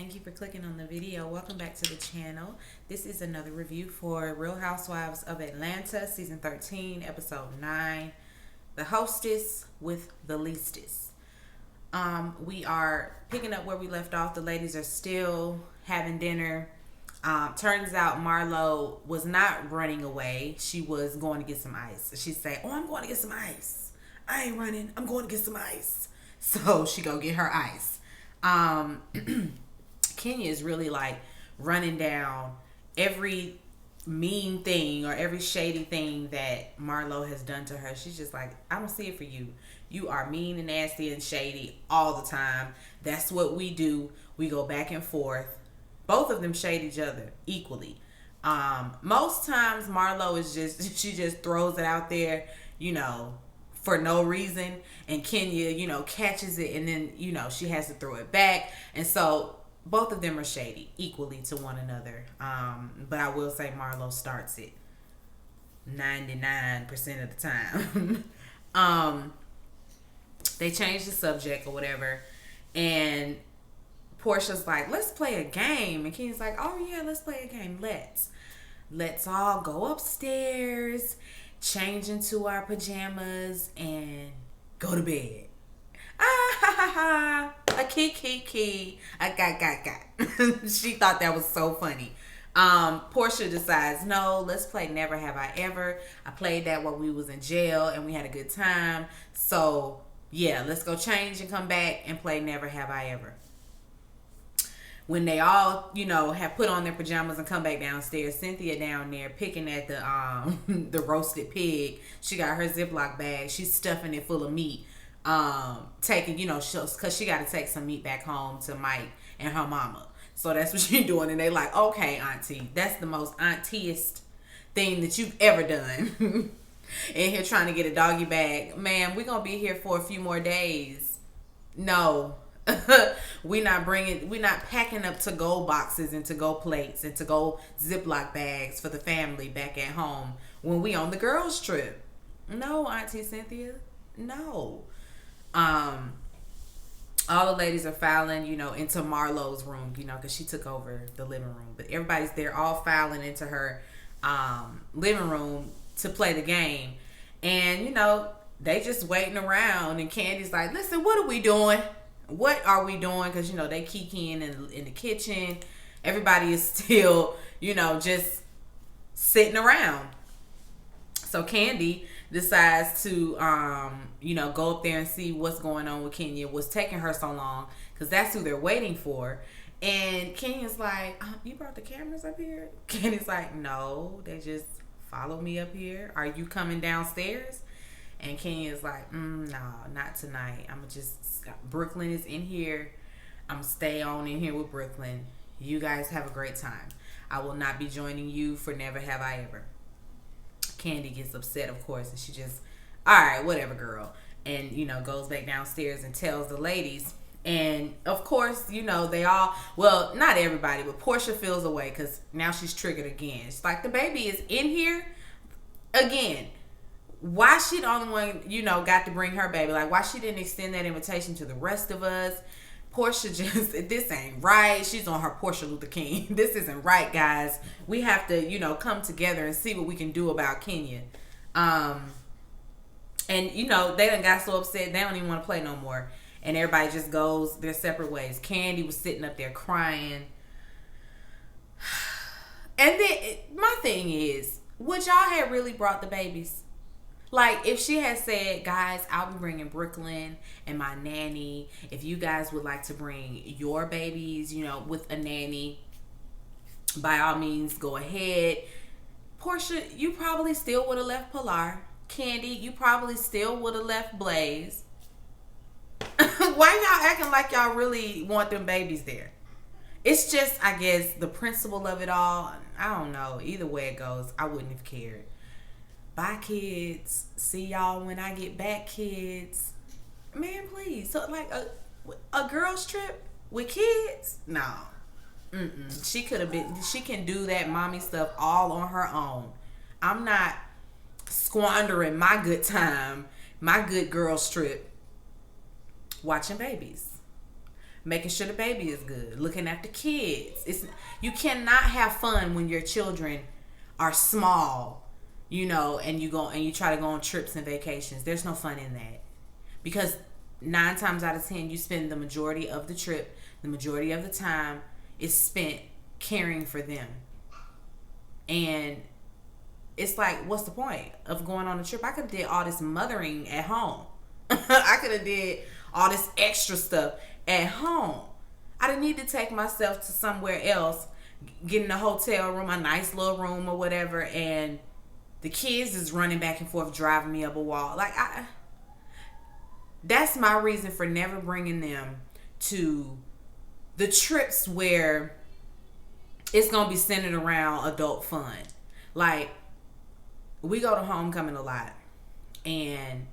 Thank you for clicking on the video. Welcome back to the channel. This is another review for Real Housewives of Atlanta, Season 13, Episode 9, The Hostess with the Leastest. We are picking up where we left off. The ladies are still having dinner. Turns out Marlo was not running away. She was going to get some ice. She said, "Oh, I'm going to get some ice. I ain't running. I'm going to get some ice." So she go get her ice. Kenya is really like running down every mean thing or every shady thing that Marlo has done to her. She's just like, I don't see it for you. You are mean and nasty and shady all the time. That's what we do. We go back and forth. Both of them shade each other equally. Most times Marlo is she just throws it out there, for no reason, and Kenya, catches it, and then, she has to throw it back. And so both of them are shady equally to one another. But I will say Marlo starts it 99% of the time. They changed the subject or whatever, and Portia's like, let's play a game. And Kenya's like, oh yeah, let's play a game. Let's all go upstairs, change into our pajamas, and go to bed. Ah ha ha ha. A key. I got. She thought that was so funny. Portia decides, no, let's play Never Have I Ever. I played that while we was in jail and we had a good time. So yeah, let's go change and come back and play Never Have I Ever. When they all, have put on their pajamas and come back downstairs, Cynthia down there picking at the the roasted pig. She got her Ziploc bag. She's stuffing it full of meat. Taking, because she got to take some meat back home to Mike and her mama. So that's what she's doing. And they like, okay, auntie, that's the most auntiest thing that you've ever done. In here trying to get a doggy bag. Man, we're going to be here for a few more days. No. We're not packing up to-go boxes and to-go plates and to-go Ziploc bags for the family back at home when we on the girls trip. No, Auntie Cynthia. No. All the ladies are filing, into Marlo's room, because she took over the living room. But everybody's there all filing into her living room to play the game. And, they just waiting around. And Candy's like, listen, what are we doing? What are we doing? Because, they kikiing in the kitchen. Everybody is still, just sitting around. So Candy decides to, go up there and see what's going on with Kenya. What's taking her so long? Because that's who they're waiting for. And Kenya's like, you brought the cameras up here? Kenya's like, no, they just followed me up here. Are you coming downstairs? And Kenya's like, no, not tonight. Brooklyn is in here. I'm going to stay on in here with Brooklyn. You guys have a great time. I will not be joining you for Never Have I Ever. Candy gets upset, of course, and she just, all right, whatever, girl. And, goes back downstairs and tells the ladies. And, of course, they all, well, not everybody, but Portia feels away because now she's triggered again. It's like, the baby is in here again. Why she the only one, got to bring her baby? Like, why she didn't extend that invitation to the rest of us? Portia this ain't right. She's on her Portia Luther King. This isn't right, guys. We have to, come together and see what we can do about Kenya. And, they done got so upset, they don't even want to play no more. And everybody just goes their separate ways. Candy was sitting up there crying. And then, my thing is, would y'all have really brought the babies? Like, if she had said, guys, I'll be bringing Brooklyn and my nanny. If you guys would like to bring your babies, with a nanny, by all means, go ahead. Portia, you probably still would have left Pilar. Candy, you probably still would have left Blaze. Why y'all acting like y'all really want them babies there? It's just, I guess, the principle of it all. I don't know. Either way it goes, I wouldn't have cared. Bye, kids. See y'all when I get back, kids. Man, please. So, like, a girls trip with kids? No. She can do that mommy stuff all on her own. I'm not squandering my good time, my good girls trip, watching babies. making sure the baby is good, looking after kids. You cannot have fun when your children are small, and you try to go on trips and vacations. There's no fun in that, because 9 times out of 10 you spend the majority of the trip, the majority of the time is spent caring for them. And it's like, what's the point of going on a trip? I could have did all this mothering at home. I could have did all this extra stuff at home. I didn't need to take myself to somewhere else, get in a hotel room, a nice little room or whatever, and the kids is running back and forth, driving me up a wall. Like, that's my reason for never bringing them to the trips where it's going to be centered around adult fun. Like, we go to homecoming a lot, and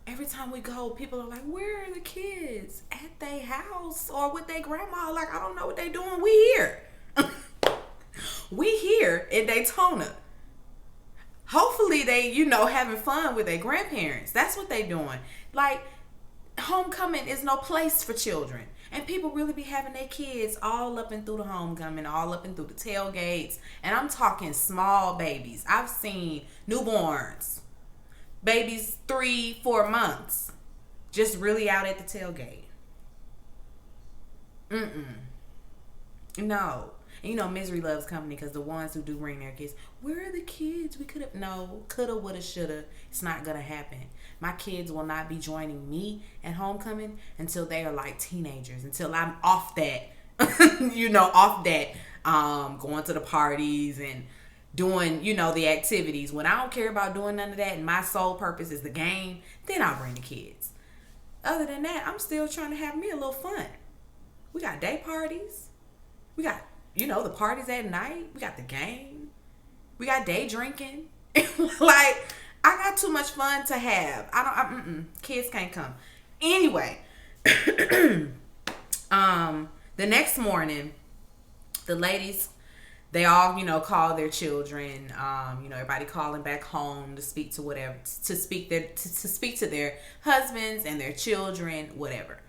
every time we go, people are like, where are the kids? At their house or with their grandma? Like, I don't know what they doing. We here. We here in Daytona. Hopefully they, having fun with their grandparents. That's what they doing. Like, homecoming is no place for children. And people really be having their kids all up and through the homecoming, all up and through the tailgates. And I'm talking small babies. I've seen newborns, babies 3-4 months, just really out at the tailgate. No. And misery loves company, because the ones who do bring their kids, where are the kids? We coulda, woulda, shoulda. It's not gonna happen. My kids will not be joining me at homecoming until they are like teenagers, until I'm off that, going to the parties and doing, the activities. When I don't care about doing none of that and my sole purpose is the game, then I'll bring the kids. Other than that, I'm still trying to have me a little fun. We got day parties. We got, the parties at night. We got the game. We got day drinking. Like, I got too much fun to have. Kids can't come. Anyway, the next morning, the ladies, they all, call their children. Everybody calling back home to speak to whatever, to speak to their husbands and their children, whatever.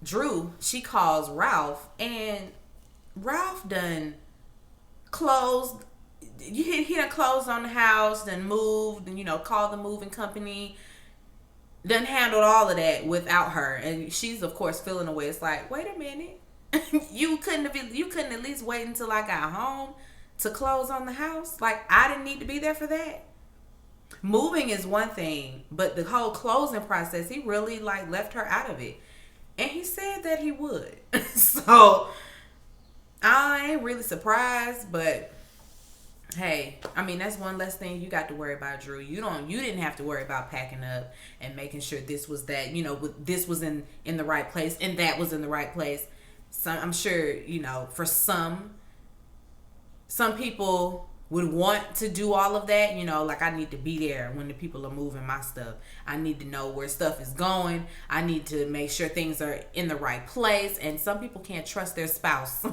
Drew, she calls Ralph, and Ralph done closed. He done closed on the house, done moved, and called the moving company. Done handled all of that without her, and she's of course feeling away. It's like, wait a minute, you couldn't at least wait until I got home to close on the house? Like, I didn't need to be there for that. Moving is one thing, but the whole closing process, he really left her out of it. And he said that he would. So, I ain't really surprised, but hey, that's one less thing you got to worry about, Drew. You didn't have to worry about packing up and making sure this was that, this was in the right place and that was in the right place. So I'm sure, for some people would want to do all of that, I need to be there when the people are moving my stuff. I need to know where stuff is going. I need to make sure things are in the right place. And some people can't trust their spouse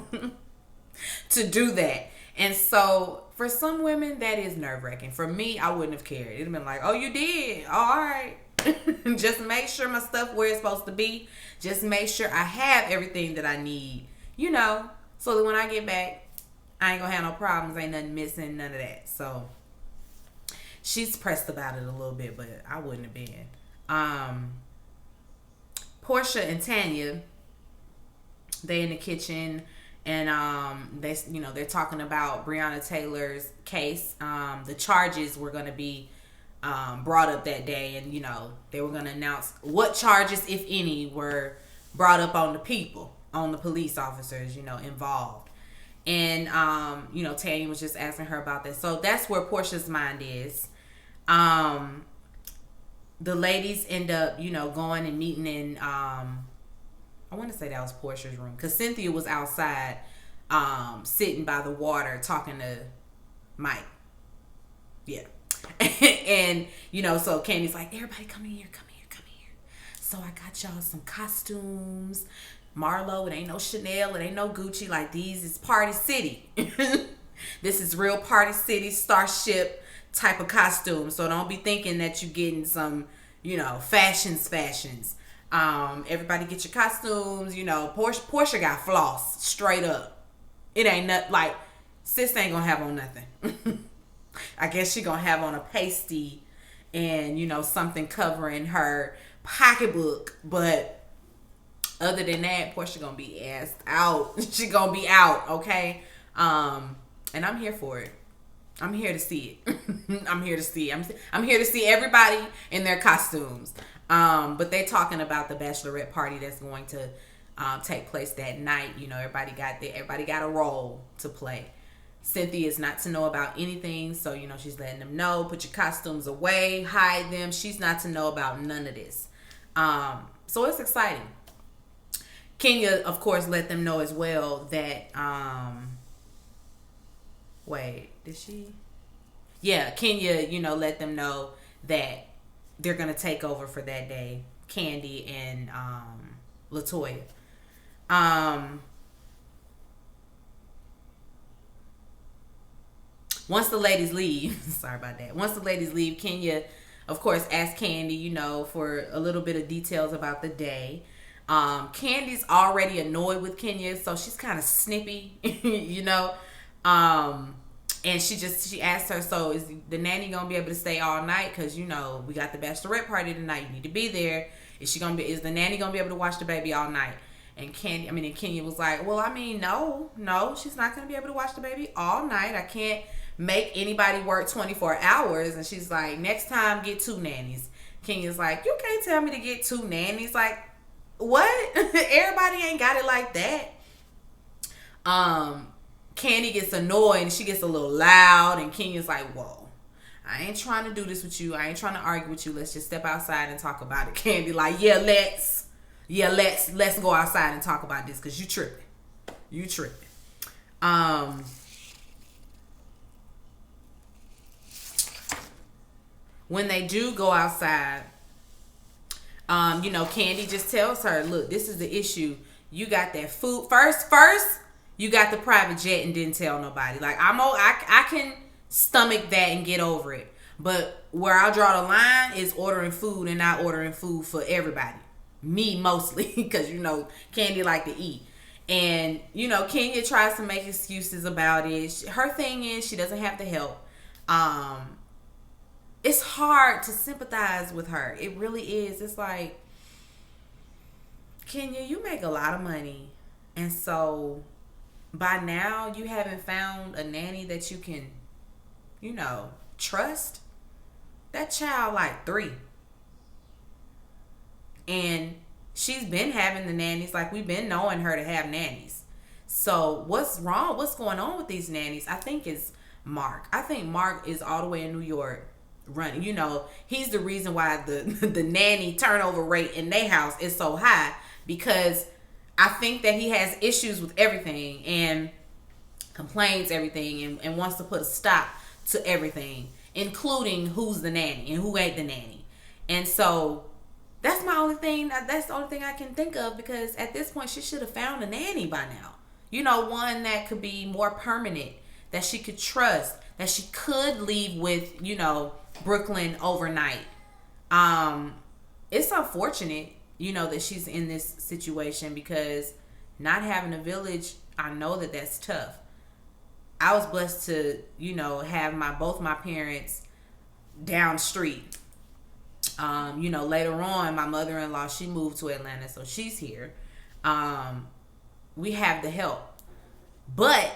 to do that. And so for some women, that is nerve-wracking. For me, I wouldn't have cared. It'd have been like, oh, you did? All right. Just make sure my stuff where it's supposed to be. Just make sure I have everything that I need, so that when I get back, I ain't gonna have no problems. Ain't nothing missing, none of that. So she's pressed about it a little bit, but I wouldn't have been. Portia and Tanya, they in the kitchen, and they're talking about Breonna Taylor's case. The charges were gonna be brought up that day, and they were gonna announce what charges, if any, were brought up on the people, on the police officers, involved. And, Tanya was just asking her about that. So that's where Portia's mind is. The ladies end up, going and meeting in, I want to say that was Portia's room, because Cynthia was outside, sitting by the water talking to Mike. Yeah. And, so Candy's like, everybody come here. So I got y'all some costumes. Marlo, it ain't no Chanel, it ain't no Gucci. Like, these is Party City. This is real Party City, Starship type of costume. So don't be thinking that you're getting some, fashions. Everybody get your costumes. You know, Portia got floss straight up. It ain't nothing like sis ain't gonna have on nothing. I guess she gonna have on a pasty and something covering her pocketbook, but other than that, Portia gonna be assed out. She gonna be out, okay? And I'm here for it. I'm here to see it. I'm here to see. I'm here to see everybody in their costumes. But they talking about the bachelorette party that's going to take place that night. Everybody got a role to play. Cynthia is not to know about anything, so she's letting them know, put your costumes away, hide them. She's not to know about none of this. So it's exciting. Kenya, of course, let them know as well that wait, did she? Yeah, Kenya, let them know that they're gonna take over for that day. Candy and LaToya. Once the ladies leave, sorry about that. Once the ladies leave, Kenya, of course, asks Candy, for a little bit of details about the day. Candy's already annoyed with Kenya, so she's kind of snippy, and she asked her, so is the nanny gonna be able to stay all night? Cause we got the bachelorette party tonight. You need to be there. Is the nanny gonna be able to watch the baby all night? And Kenya was like, well, no, she's not gonna be able to watch the baby all night. I can't make anybody work 24 hours. And she's like, next time, get 2 nannies. Kenya's like, you can't tell me to get 2 nannies. Like, what? Everybody ain't got it like that. Candy gets annoyed and she gets a little loud. And Kenya's like, whoa, I ain't trying to do this with you. I ain't trying to argue with you. Let's just step outside and talk about it. Candy like, let's go outside and talk about this because you tripping. When they do go outside, Candy just tells her, look, this is the issue. You got that food. First, you got the private jet and didn't tell nobody. Like, I can stomach that and get over it. But where I draw the line is ordering food and not ordering food for everybody. Me mostly, because, Candy like to eat. And, Kenya tries to make excuses about it. Her thing is she doesn't have the help. It's hard to sympathize with her. It really is. It's like, Kenya, you make a lot of money. And so by now you haven't found a nanny that you can, trust. That child like 3. And she's been having the nannies. Like, we've been knowing her to have nannies. So what's wrong? What's going on with these nannies? I think it's Mark. I think Mark is all the way in New York running. He's the reason why the nanny turnover rate in their house is so high, because I think that he has issues with everything and complains everything and wants to put a stop to everything, including who's the nanny and who ain't the nanny. And so that's the only thing I can think of, because at this point she should have found a nanny by now. One that could be more permanent, that she could trust, that she could leave with, Brooklyn overnight. It's unfortunate, that she's in this situation, because not having a village, I know that that's tough. I was blessed to, have both my parents down the street. Later on, my mother-in-law, she moved to Atlanta, so she's here. We have the help. But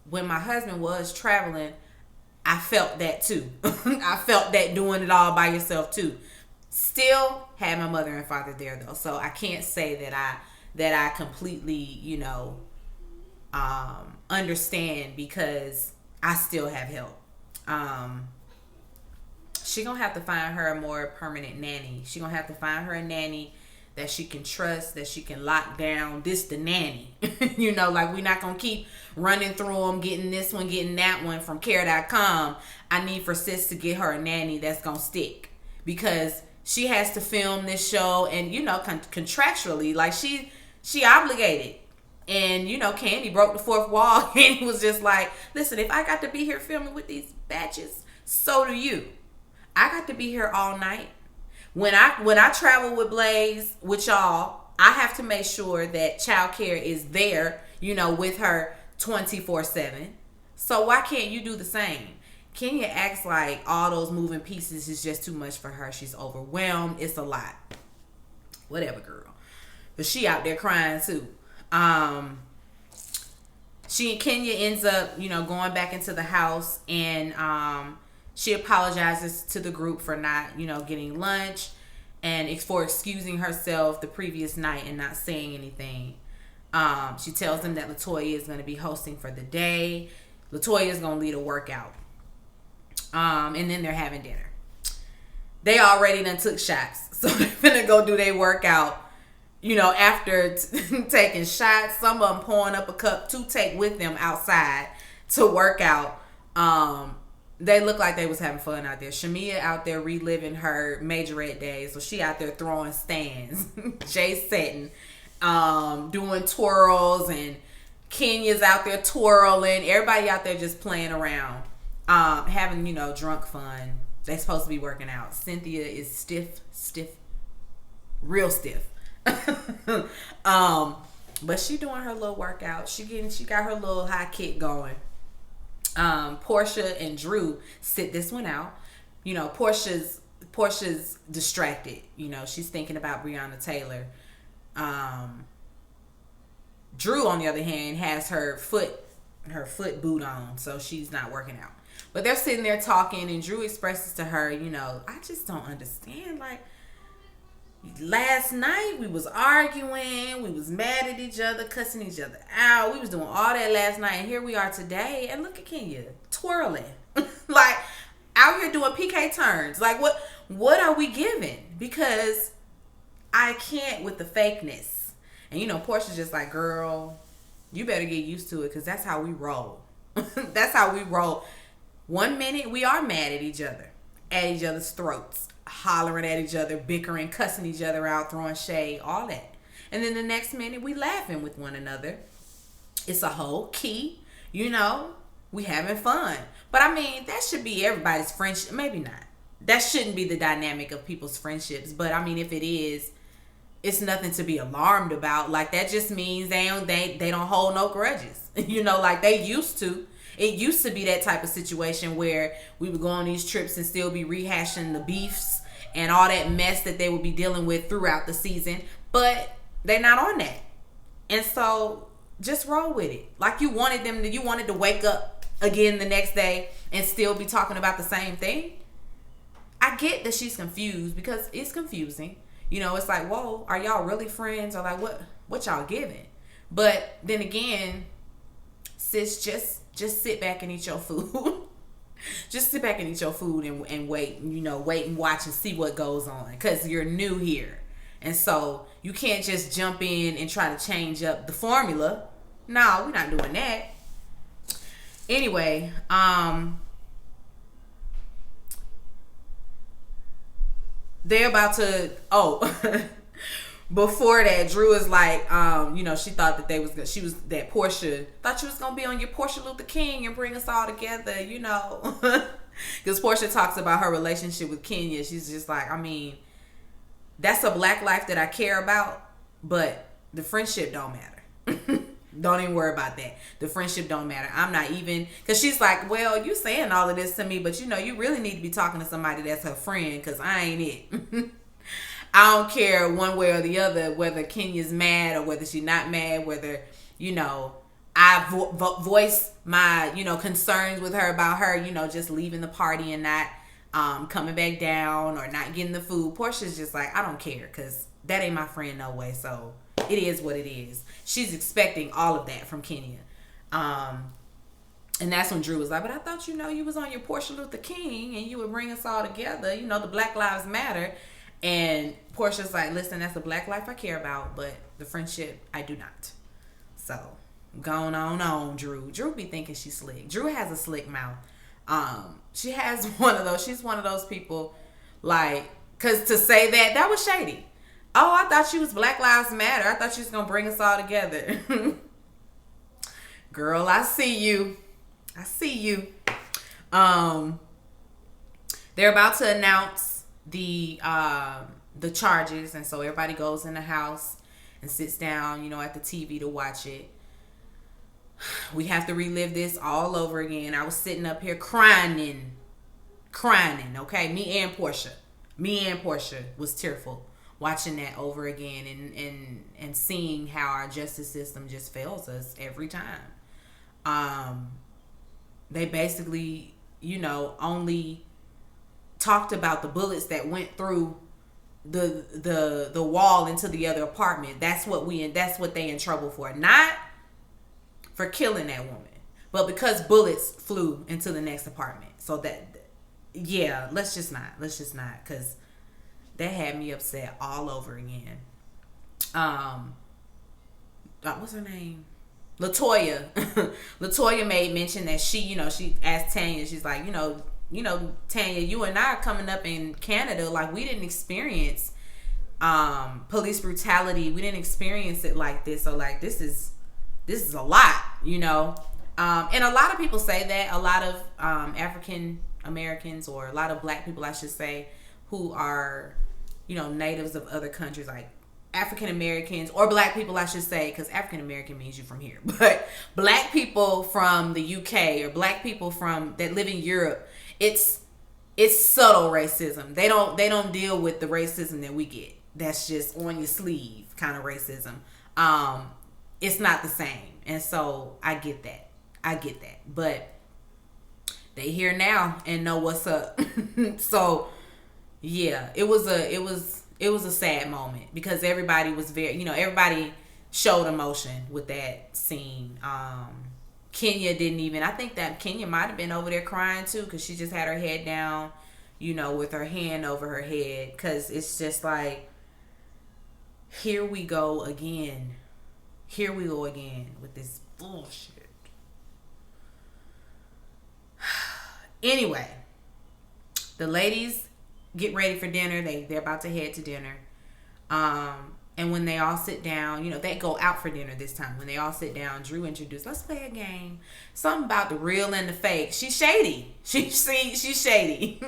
when my husband was traveling, I felt that too. I felt that doing it all by yourself too. Still had my mother and father there though, so I can't say that I completely, understand, because I still have help. She gonna have to find her a more permanent nanny. She gonna have to find her a nanny that she can trust, that she can lock down. This the nanny. Like, we're not gonna keep running through them, getting this one, getting that one from care.com. I need for sis to get her a nanny that's gonna stick, because she has to film this show, and contractually, like, she obligated. And Candy broke the fourth wall and was just like, listen, if I got to be here filming with these batches, so do you. I got to be here all night. when I travel with Blaze with y'all, I have to make sure that childcare is there, with her 24/7. So why can't you do the same? Kenya acts like all those moving pieces is just too much for her. She's overwhelmed. It's a lot. Whatever, girl. But she out there crying too. Kenya ends up, going back into the house, and she apologizes to the group for not, getting lunch, and for excusing herself the previous night and not saying anything. She tells them that Latoya is going to be hosting for the day. Latoya is going to lead a workout. And then they're having dinner. They already done took shots. So they're going to go do their workout. After taking shots, some of them pouring up a cup to take with them outside to work out. They look like they was having fun out there. Shamia out there reliving her majorette days. So she out there throwing stands. Jay setting, doing twirls, and Kenya's out there twirling. Everybody out there just playing around, having, drunk fun. They supposed to be working out. Cynthia is stiff, real stiff. But she doing her little workout. She got her little high kick going. Portia and Drew sit this one out. Portia's distracted. She's thinking about Breonna Taylor. Drew, on the other hand, has her foot boot on, so she's not working out. But they're sitting there talking, and Drew expresses to her, I just don't understand, like, last night we was arguing, we was mad at each other, cussing each other out. We was doing all that last night, and here we are today, and look at Kenya twirling. Like, out here doing PK turns. Like, what are we giving? Because I can't with the fakeness. And Portia's just like, girl, you better get used to it, because that's how we roll. That's how we roll. 1 minute we are mad at each other's throats, hollering at each other, bickering, cussing each other out, throwing shade, all that. And then the next minute we laughing with one another. It's a whole key, we having fun. But I mean, that should be everybody's friendship. Maybe not. That shouldn't be the dynamic of people's friendships. But I mean, if it is, it's nothing to be alarmed about. Like, that just means they don't hold no grudges. Like they used to. It used to be that type of situation where we would go on these trips and still be rehashing the beefs and all that mess that they would be dealing with throughout the season. But they're not on that. And so just roll with it. Like, you wanted to wake up again the next day and still be talking about the same thing. I get that she's confused, because it's confusing. It's like, whoa, are y'all really friends? Or like, what y'all giving? But then again, sis, just sit back and eat your food. Just sit back and eat your food and wait, wait and watch and see what goes on, because you're new here. And so you can't just jump in and try to change up the formula. No, we're not doing that. Anyway, they're about to, before that, Drew is like, she thought that Portia thought she was going to be on your Portia Luther King and bring us all together, because Portia talks about her relationship with Kenya. She's just like, I mean, that's a black life that I care about, but the friendship don't matter. Don't even worry about that. The friendship don't matter. I'm not even, because she's like, well, you saying all of this to me, but you really need to be talking to somebody that's her friend, because I ain't it. I don't care one way or the other whether Kenya's mad or whether she's not mad, whether, I voice my, concerns with her about her, just leaving the party and not coming back down or not getting the food. Portia's just like, I don't care, because that ain't my friend no way. So it is what it is. She's expecting all of that from Kenya. And that's when Drew was like, but I thought, you was on your Portia Luther King and you would bring us all together. The Black Lives Matter. And Portia's like, listen, that's the black life I care about, but the friendship, I do not. So, going on, Drew. Drew be thinking she's slick. Drew has a slick mouth. She has one of those. She's one of those people, like, because to say that was shady. Oh, I thought she was Black Lives Matter. I thought she was going to bring us all together. Girl, I see you. They're about to announce the charges, and so everybody goes in the house and sits down, at the TV to watch it. We have to relive this all over again. I was sitting up here crying. Okay, me and Portia was tearful watching that over again, and seeing how our justice system just fails us every time. They basically, only talked about the bullets that went through the wall into the other apartment. That's what they in trouble for. Not for killing that woman, but because bullets flew into the next apartment. So let's just not, because that had me upset all over again. What's her name? Latoya. Latoya made mention that she asked Tanya, she's like, Tanya, you and I are coming up in Canada, like, we didn't experience police brutality. We didn't experience it like this. So, like, this is a lot, and a lot of people say that. A lot of African Americans, or a lot of black people, I should say, who are, natives of other countries, like African Americans, or black people, I should say, because African American means you from here, but black people from the UK, or black people that live in Europe, it's subtle racism. They don't deal with the racism that we get. That's just on your sleeve kind of racism. It's not the same. And so I get that. But they here now and know what's up. So yeah, it was a sad moment, because everybody was everybody showed emotion with that scene. Kenya didn't even, I think that Kenya might have been over there crying too, because she just had her head down, with her hand over her head, because it's just like, here we go again with this bullshit. Anyway, the ladies get ready for dinner. They're about to head to dinner. And when they all sit down, they go out for dinner this time. When they all sit down, Drew introduced, let's play a game. Something about the real and the fake. She's shady. She's shady.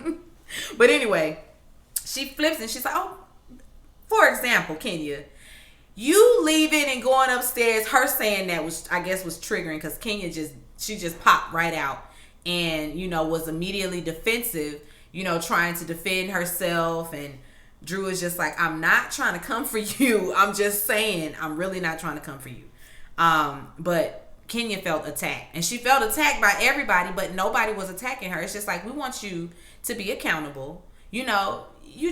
But anyway, she flips and she's like, oh, for example, Kenya, you leaving and going upstairs, her saying that was triggering, because Kenya just popped right out and, was immediately defensive, trying to defend herself. And Drew is just like, I'm not trying to come for you. I'm just saying, I'm really not trying to come for you. But Kenya felt attacked, and she felt attacked by everybody, but nobody was attacking her. It's just like, we want you to be accountable. You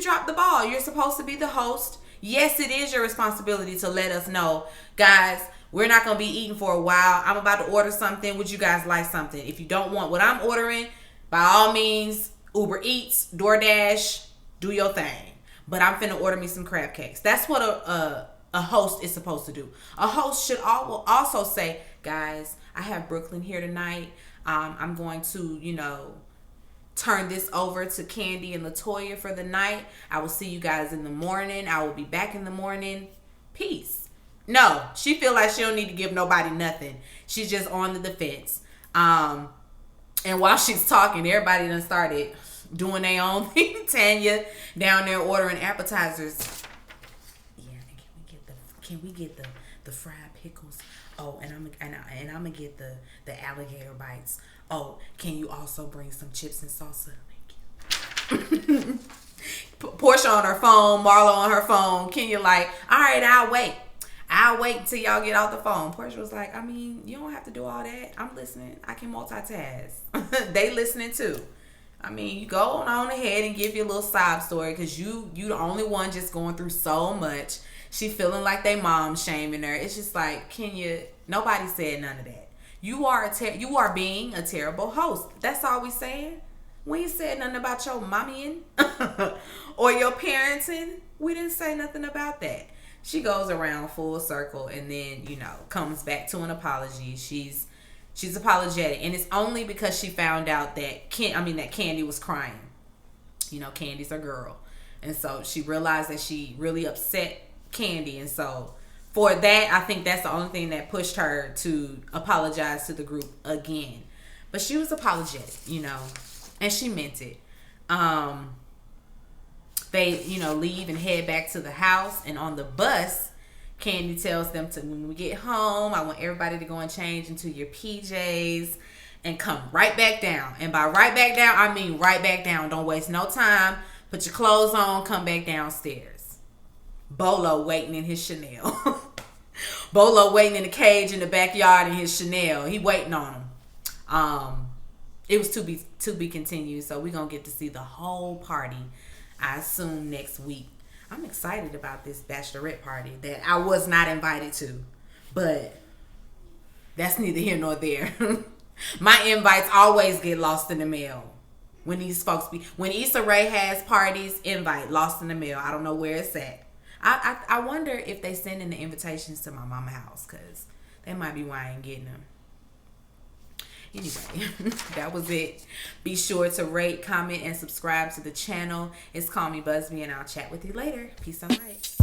dropped the ball. You're supposed to be the host. Yes, it is your responsibility to let us know, guys, we're not going to be eating for a while. I'm about to order something. Would you guys like something? If you don't want what I'm ordering, by all means, Uber Eats, DoorDash, do your thing. But I'm finna order me some crab cakes. That's what a host is supposed to do. A host should also say, guys, I have Brooklyn here tonight. I'm going to, turn this over to Candy and Latoya for the night. I will see you guys in the morning. I will be back in the morning. Peace. No, she feel like she don't need to give nobody nothing. She's just on the defense. And while she's talking, everybody done started doing their own thing. Tanya down there ordering appetizers. Yeah, can we get the fried pickles? Oh, and I'm gonna get the alligator bites. Oh, can you also bring some chips and salsa? Thank you. Portia on her phone, Marlo on her phone. Kenya like, all right, I'll wait until y'all get off the phone. Portia was like, I mean, you don't have to do all that. I'm listening. I can multitask. They listening too. I mean, you go on ahead and give your little sob story, because you the only one just going through so much. She feeling like they mom shaming her. It's just like, Kenya, nobody said none of that. You are being a terrible host. That's all we saying. We ain't said nothing about your mommying or your parenting. We didn't say nothing about that. She goes around full circle and then, comes back to an apology. She's apologetic, and it's only because she found out that Candy was crying. Candy's her girl, and so she realized that she really upset Candy, and so for that, I think that's the only thing that pushed her to apologize to the group again. But she was apologetic, and she meant it. They, leave and head back to the house. And on the bus, Candy tells them to, when we get home, I want everybody to go and change into your PJs and come right back down. And by right back down, I mean right back down. Don't waste no time. Put your clothes on, come back downstairs. Bolo waiting in his Chanel. Bolo waiting in the cage in the backyard in his Chanel. He waiting on him. It was to be continued. So we're gonna get to see the whole party, I assume, next week. I'm excited about this bachelorette party that I was not invited to, but that's neither here nor there. My invites always get lost in the mail. When Issa Rae has parties, invite lost in the mail. I don't know where it's at. I wonder if they send in the invitations to my mama's house, because that might be why I ain't getting them. Anyway, that was it. Be sure to rate, comment, and subscribe to the channel. It's Call Me Busby, and I'll chat with you later. Peace and light.